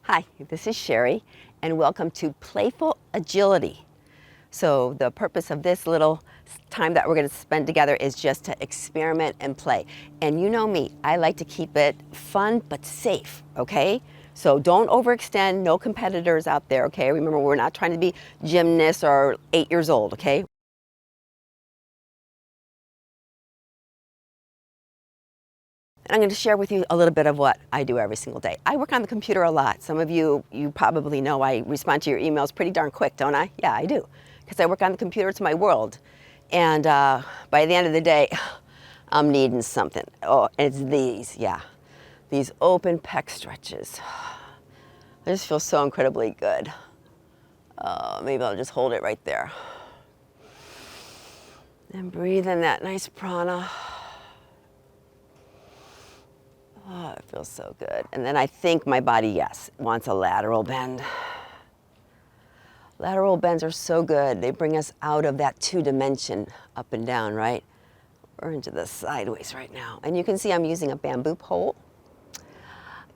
Hi, this is Sherry, and welcome to Playful Agility. So the purpose of this little time that we're going to spend together is just to experiment and play. And you know me, I like to keep it fun but safe, okay? So don't overextend, no competitors out there, okay? Remember, we're not trying to be gymnasts or 8 years old, okay? And I'm going to share with you a little bit of what I do every single day. I work on the computer a lot. Some of you probably know I respond to your emails pretty darn quick, don't I? Yeah, I do. Because I work on the computer, it's my world. And by the end of the day, I'm needing something. Oh, and it's these, yeah. These open pec stretches. I just feel so incredibly good. Maybe I'll just hold it right there. And breathe in that nice prana. Oh, it feels so good. And then I think my body, yes, wants a lateral bend. Lateral bends are so good. They bring us out of that two-dimension up and down, right? We're into the sideways right now. And you can see I'm using a bamboo pole.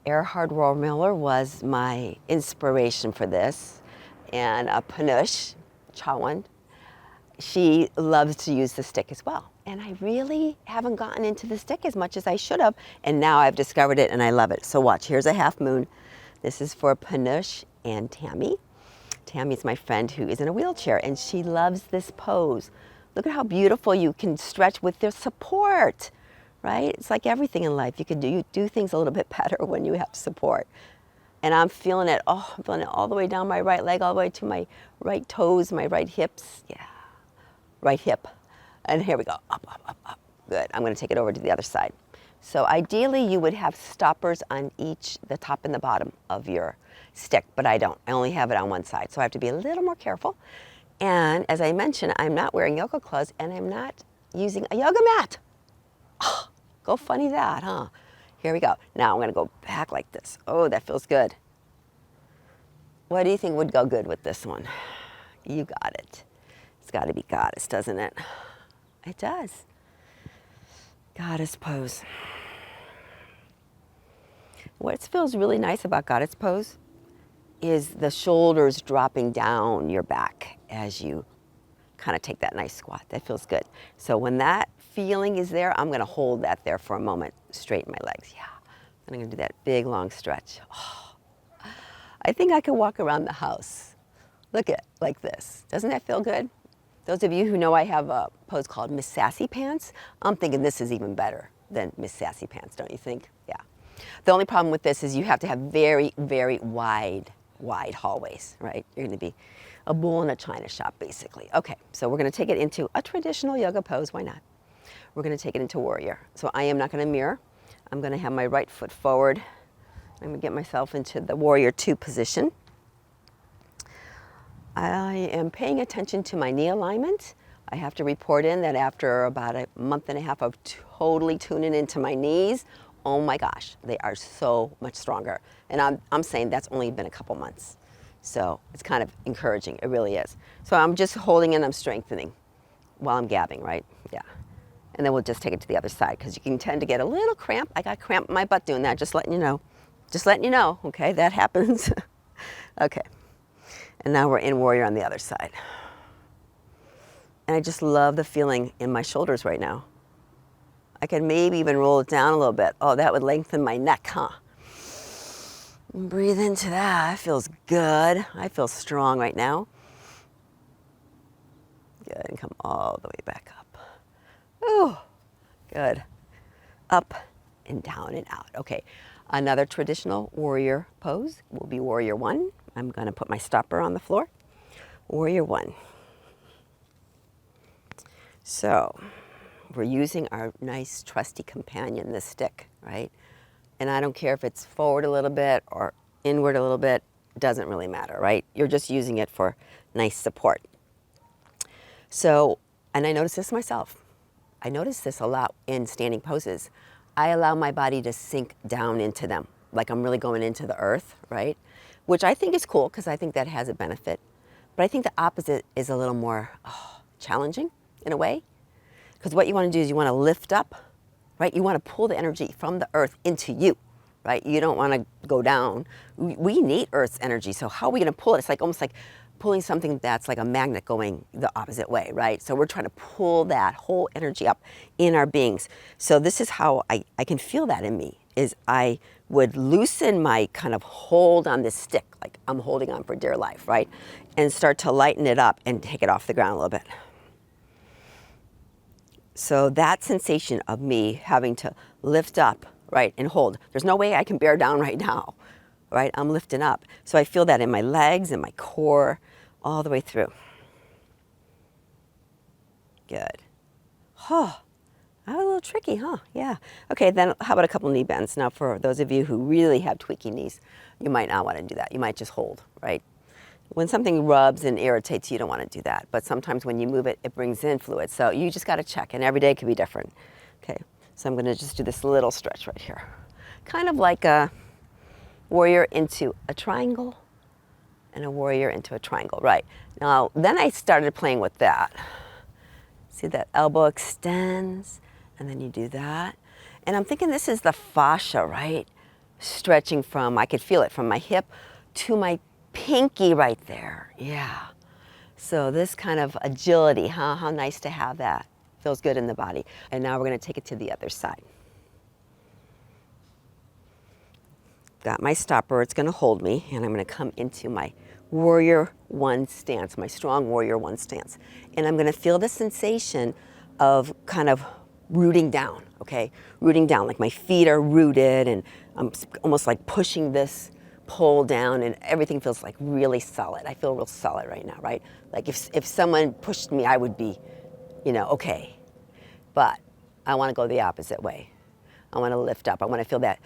Erhard Rohrmiller was my inspiration for this. And Panush Chawand, she loves to use the stick as well. And I really haven't gotten into the stick as much as I should have. And now I've discovered it and I love it. So watch, here's a half moon. This is for Panush and Tammy. Tammy's my friend who is in a wheelchair and she loves this pose. Look at how beautiful you can stretch with their support, right? It's like everything in life. You can do things a little bit better when you have support. And I'm feeling it, I'm feeling it all the way down my right leg, all the way to my right toes, my right hips. Yeah, right hip. And here we go, up, up, up, up. Good, I'm gonna take it over to the other side. So ideally you would have stoppers on the top and the bottom of your stick, but I don't. I only have it on one side, so I have to be a little more careful. And as I mentioned, I'm not wearing yoga clothes and I'm not using a yoga mat. Oh, go funny that, huh? Here we go. Now I'm gonna go back like this. Oh, that feels good. What do you think would go good with this one? You got it. It's gotta be goddess, doesn't it? It does. Goddess pose. What feels really nice about goddess pose is the shoulders dropping down your back as you kind of take that nice squat. That feels good. So when that feeling is there, I'm gonna hold that there for a moment, straighten my legs, yeah. Then I'm gonna do that big long stretch. Oh, I think I could walk around the house. Look at like this. Doesn't that feel good? Those of you who know I have a pose called Miss Sassy Pants, I'm thinking this is even better than Miss Sassy Pants, don't you think? Yeah. The only problem with this is you have to have very, very wide hallways, right? You're gonna be a bull in a china shop, basically. Okay, so we're gonna take it into a traditional yoga pose, why not? We're gonna take it into warrior. So I am not gonna mirror. I'm gonna have my right foot forward. I'm gonna get myself into the warrior 2 position. I am paying attention to my knee alignment. I have to report in that after about a month and a half of totally tuning into my knees, oh my gosh, they are so much stronger. And I'm saying that's only been a couple months. So it's kind of encouraging, it really is. So I'm just holding and I'm strengthening while I'm gabbing, right? Yeah. And then we'll just take it to the other side because you can tend to get a little cramp. I got cramp in my butt doing that, just letting you know. Just letting you know, okay, that happens. Okay. And now we're in warrior on the other side. And I just love the feeling in my shoulders right now. I can maybe even roll it down a little bit. Oh, that would lengthen my neck, huh? And breathe into that. That feels good. I feel strong right now. Good, and come all the way back up. Ooh, good. Up and down and out. Okay, another traditional warrior pose will be warrior 1. I'm gonna put my stopper on the floor. Warrior 1. So, we're using our nice trusty companion, the stick, right? And I don't care if it's forward a little bit or inward a little bit, it doesn't really matter, right? You're just using it for nice support. So, and I notice this myself. I notice this a lot in standing poses. I allow my body to sink down into them, like I'm really going into the earth, right? Which I think is cool because I think that has a benefit. But I think the opposite is a little more challenging in a way. Because what you want to do is you want to lift up, right? You want to pull the energy from the earth into you, right? You don't want to go down. We need Earth's energy, so how are we going to pull it? It's like almost like pulling something that's like a magnet going the opposite way, right? So we're trying to pull that whole energy up in our beings. So this is how I can feel that in me, is I would loosen my kind of hold on this stick, like I'm holding on for dear life, right? And start to lighten it up and take it off the ground a little bit. So that sensation of me having to lift up, right, and hold. There's no way I can bear down right now, right? I'm lifting up. So I feel that in my legs and my core, all the way through. Good. Oh, that was a little tricky, huh? Yeah. Okay, then how about a couple knee bends? Now for those of you who really have tweaky knees, you might not want to do that. You might just hold, right? When something rubs and irritates you, don't want to do that. But sometimes when you move it, it brings in fluid. So you just got to check, and every day could be different. Okay, so I'm going to just do this little stretch right here. Kind of like a warrior into a triangle and a warrior into a triangle, right? Now, then I started playing with that. See that elbow extends, and then you do that. And I'm thinking this is the fascia, right? Stretching from, I could feel it, from my hip to my pinky right there. Yeah. So this kind of agility, huh? How nice to have that. Feels good in the body. And now we're going to take it to the other side. Got my stopper. It's going to hold me, and I'm going to come into my warrior one stance, my strong warrior one stance. And I'm going to feel the sensation of kind of rooting down, okay? Rooting down, like my feet are rooted, and I'm almost like pushing this pole down, and everything feels like really solid. I feel real solid right now, right? Like if someone pushed me, I would be, okay. But I want to go the opposite way. I want to lift up. I want to feel that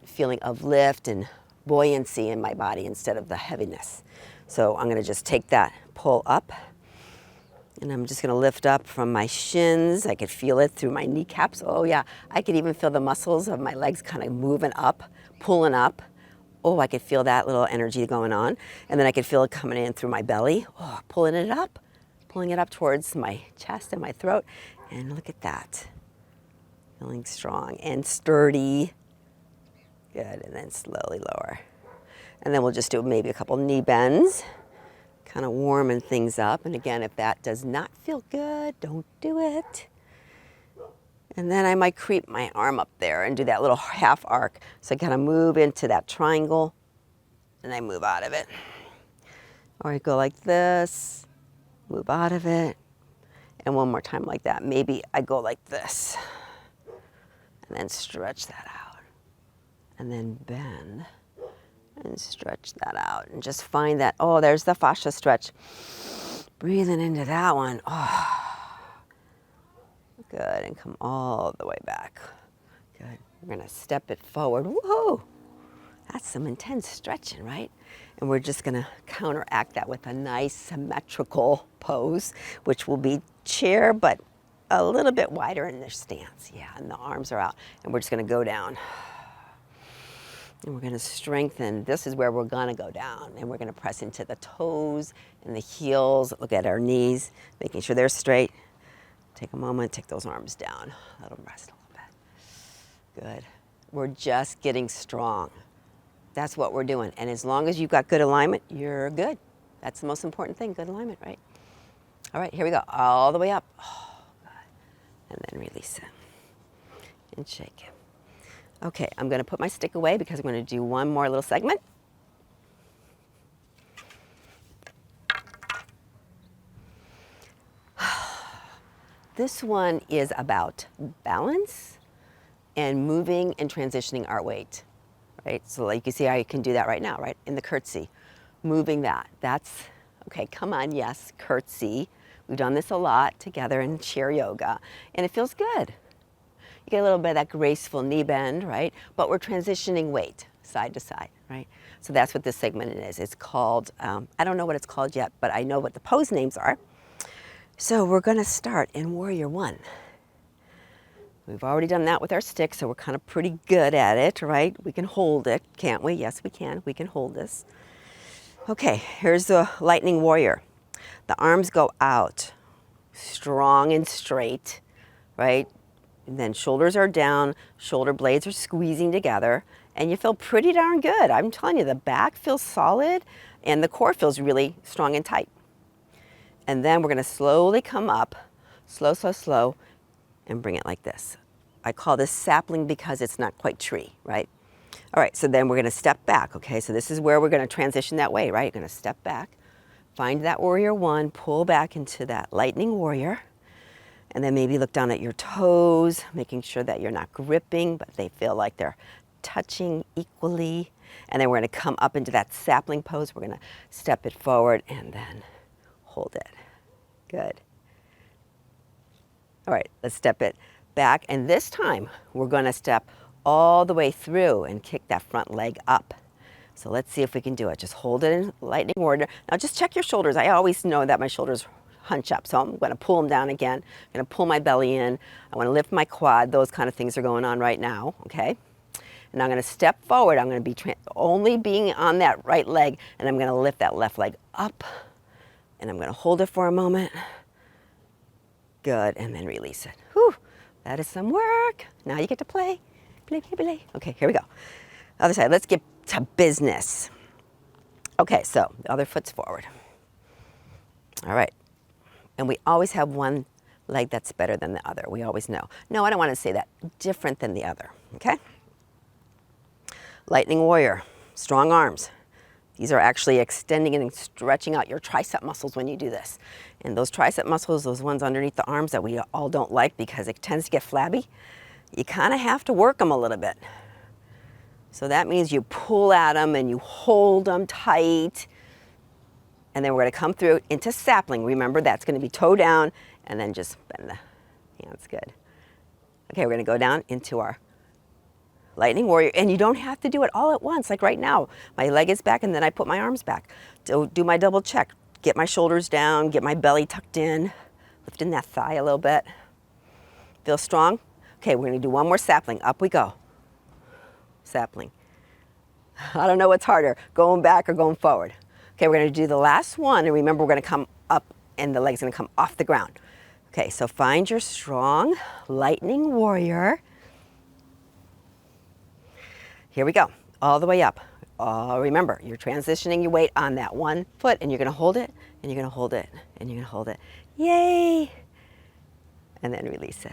feeling of lift and buoyancy in my body instead of the heaviness. So I'm going to just take that pull up, and I'm just going to lift up from my shins. I could feel it through my kneecaps. Oh yeah, I could even feel the muscles of my legs kind of moving up, pulling up. Oh, I could feel that little energy going on. And then I could feel it coming in through my belly. Oh, pulling it up towards my chest and my throat. And look at that. Feeling strong and sturdy. Good, and then slowly lower. And then we'll just do maybe a couple knee bends, kind of warming things up. And again, if that does not feel good, don't do it. And then I might creep my arm up there and do that little half arc. So I kind of move into that triangle, and I move out of it. Or I go like this, move out of it, and one more time like that. Maybe I go like this, and then stretch that out. And then bend, and stretch that out. And just find that, oh, there's the fascia stretch. Breathing into that one. Oh. Good, and come all the way back. Good. We're going to step it forward. Whoa! That's some intense stretching, right? And we're just going to counteract that with a nice symmetrical pose, which will be chair, but a little bit wider in their stance. Yeah, and the arms are out. And we're just going to go down. And we're going to strengthen. This is where we're going to go down. And we're going to press into the toes and the heels. Look at our knees, making sure they're straight. Take a moment, take those arms down. Let them rest a little bit. Good. We're just getting strong. That's what we're doing. And as long as you've got good alignment, you're good. That's the most important thing, good alignment, right? All right, here we go. All the way up. Oh, God. And then release it. And shake it. Okay, I'm going to put my stick away because I'm going to do one more little segment. This one is about balance and moving and transitioning our weight, right? So like you see, I can do that right now, right? In the curtsy, moving that. That's, okay, come on, yes, curtsy. We've done this a lot together in chair yoga, and it feels good. You get a little bit of that graceful knee bend, right? But we're transitioning weight side to side, right? So that's what this segment is. It's called, I don't know what it's called yet, but I know what the pose names are. So we're going to start in Warrior One. We've already done that with our stick, so we're kind of pretty good at it, right? We can hold it, can't we? Yes, we can. We can hold this. Okay, here's the Lightning Warrior. The arms go out, strong and straight, right? And then shoulders are down, shoulder blades are squeezing together, And you feel pretty darn good. I'm telling you, the back feels solid and the core feels really strong and tight. And then we're gonna slowly come up, slow, slow, slow, and bring it like this. I call this sapling because it's not quite tree, right? All right, so then we're gonna step back, okay? So this is where we're gonna transition that way, right? You're gonna step back, find that warrior one, pull back into that lightning warrior, and then maybe look down at your toes, making sure that you're not gripping, but they feel like they're touching equally. And then we're gonna come up into that sapling pose. We're gonna step it forward and then hold it. Good. All right, let's step it back. And this time, we're gonna step all the way through and kick that front leg up. So let's see if we can do it. Just hold it in lightning warrior. Now just check your shoulders. I always know that my shoulders hunch up, so I'm gonna pull them down again. I'm gonna pull my belly in. I wanna lift my quad. Those kind of things are going on right now, okay? And I'm gonna step forward. I'm gonna be only being on that right leg, and I'm gonna lift that left leg up, and I'm gonna hold it for a moment. Good, and then release it. Whew, that is some work. Now you get to play. Play, play, play. Okay, here we go. Other side, let's get to business. Okay, so the other foot's forward. All right, and we always have one leg that's better than the other. We always know. No, I don't want to say that. Different than the other, okay? Lightning warrior, strong arms. These are actually extending and stretching out your tricep muscles when you do this. And those tricep muscles, those ones underneath the arms that we all don't like because it tends to get flabby, you kind of have to work them a little bit. So that means you pull at them and you hold them tight. And then we're gonna come through into sapling. Remember, that's gonna be toe down and then just bend the hands, good. Okay, we're gonna go down into our lightning warrior, and you don't have to do it all at once. Like right now, my leg is back and then I put my arms back. So do my double check, get my shoulders down, get my belly tucked in, lift in that thigh a little bit. Feel strong? Okay, we're gonna do one more sapling. Up we go. Sapling. I don't know what's harder, going back or going forward. Okay, we're gonna do the last one, and remember we're gonna come up and the leg's gonna come off the ground. Okay, so find your strong lightning warrior. Here we go, all the way up. Remember, you're transitioning your weight on that one foot, and you're gonna hold it, and you're gonna hold it, and you're gonna hold it. Yay! And then release it.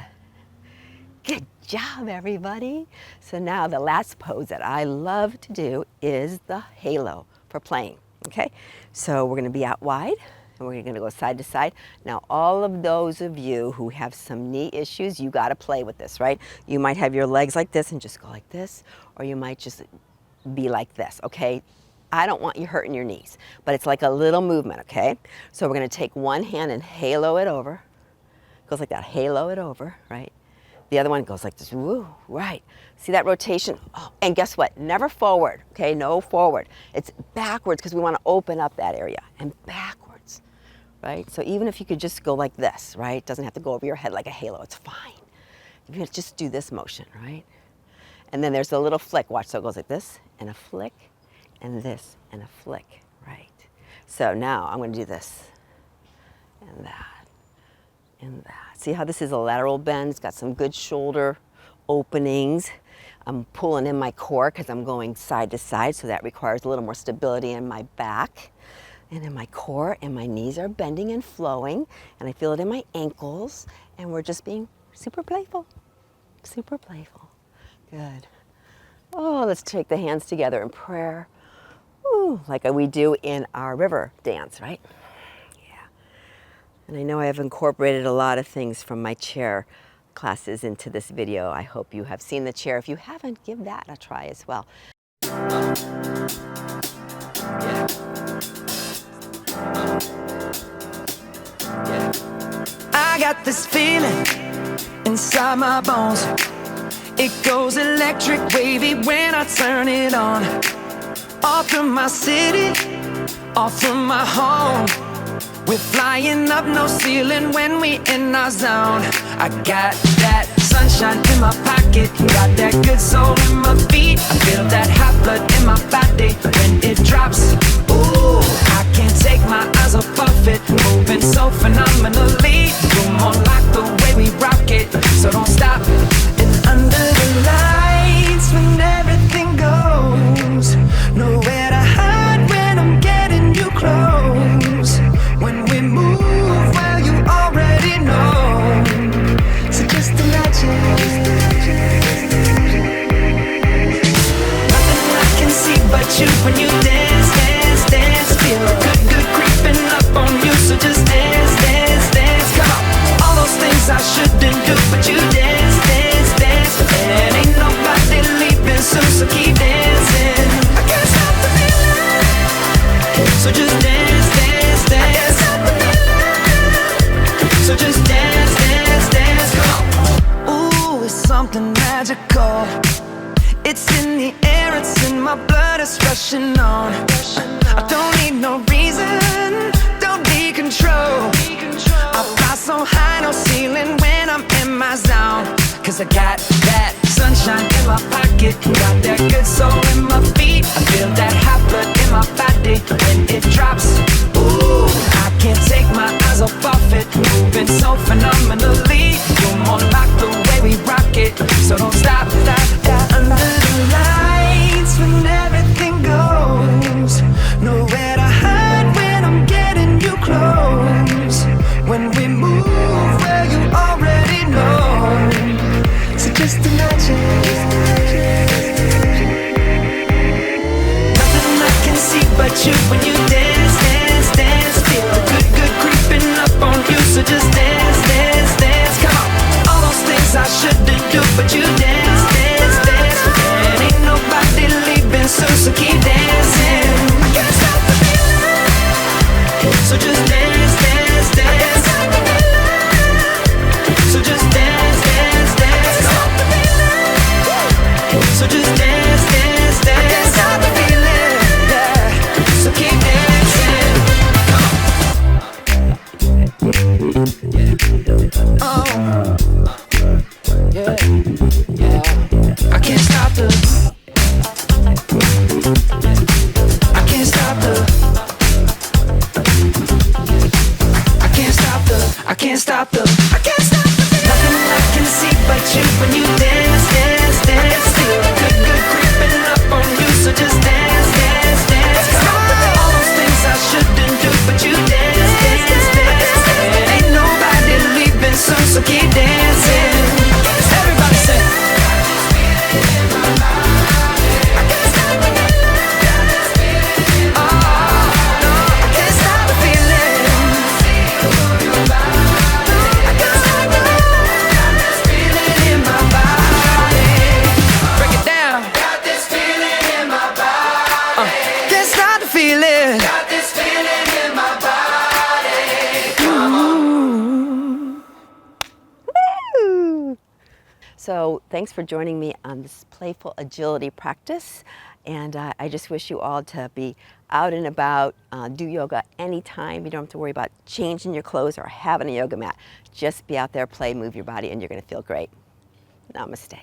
Good job, everybody. So now the last pose that I love to do is the halo for playing, okay? So we're gonna be out wide, and we're gonna go side to side. Now, all of those of you who have some knee issues, you gotta play with this, right? You might have your legs like this and just go like this, or you might just be like this, okay? I don't want you hurting your knees, but it's like a little movement, okay? So we're gonna take one hand and halo it over. Goes like that, halo it over, right? The other one goes like this, woo, right. See that rotation? Oh, and guess what? Never forward, okay? No forward. It's backwards because we want to open up that area, and backwards, right? So even if you could just go like this, right? It doesn't have to go over your head like a halo, it's fine. You can just do this motion, right? And then there's a little flick, watch, so it goes like this, and a flick, and this, and a flick, right? So now I'm gonna do this, and that, and that. See how this is a lateral bend? It's got some good shoulder openings. I'm pulling in my core because I'm going side to side, so that requires a little more stability in my back and in my core, and my knees are bending and flowing, and I feel it in my ankles, and we're just being super playful, super playful. Good. Oh, let's take the hands together in prayer. Ooh, like we do in our river dance, right? And I know I have incorporated a lot of things from my chair classes into this video. I hope you have seen the chair. If you haven't, give that a try as well. I got this feeling inside my bones. It goes electric wavy when I turn it on. Off from my city, off from my home. We're flying up, no ceiling when we in our zone. I got that sunshine in my pocket, got that good soul in my feet. I feel that hot blood in my body when it drops. Ooh, I can't take my eyes off of it, moving so phenomenally. You're more like the way we rock it, so don't stop. And under the lights when everything goes feel good, good creeping up on you. So just dance, dance, dance. Come on. All those things I shouldn't do, but you dance, dance, dance. And ain't nobody leaving soon, so keep dancing. I can't stop the feeling. So just dance, dance, dance. I can't stop the feeling. So just dance, dance, dance. Come on. Ooh, it's something magical. It's in the air, it's in my blood, it's rushing on. I don't need no reason, don't need control. I fly so high, no ceiling when I'm in my zone. Cause I got that sunshine in my pocket, got that good soul in my feet. I feel that hot blood in my body when it drops. Ooh, I can't take my eyes off of it, moving so phenomenally. You're more like the way we rock it, so don't stop, stop, stop. Under the lights when everything goes, nowhere to hide when I'm getting you close. When we move where you already know, so just imagine. Nothing I can see but you when you dance, dance, dance. Feel good, good creeping up on you, so just dance, dance, dance. Come on. All those things I shouldn't do, but you dance, dance, dance. And ain't nobody leaving soon, so keep dancing. I can't stop the feeling. So just dance, dance, dance. So just dance, dance, dance. So just dance, dance, dance. I can't stop the feeling, yeah. So keep dancing. Oh, yeah, yeah. I can't stop the. I can't stop the. I can't stop the. I can't stop the. I can't stop the. Nothing I can see but you when you dance, dance, dance. Feel good, good creeping up on you, so just dance, dance, dance. Come on. All those things I shouldn't do, but you dance, dance, dance. And ain't nobody leaving soon, so keep dancing. Everybody say. So thanks for joining me on this playful agility practice. And I just wish you all to be out and about, do yoga anytime. You don't have to worry about changing your clothes or having a yoga mat. Just be out there, play, move your body, and you're going to feel great. Namaste.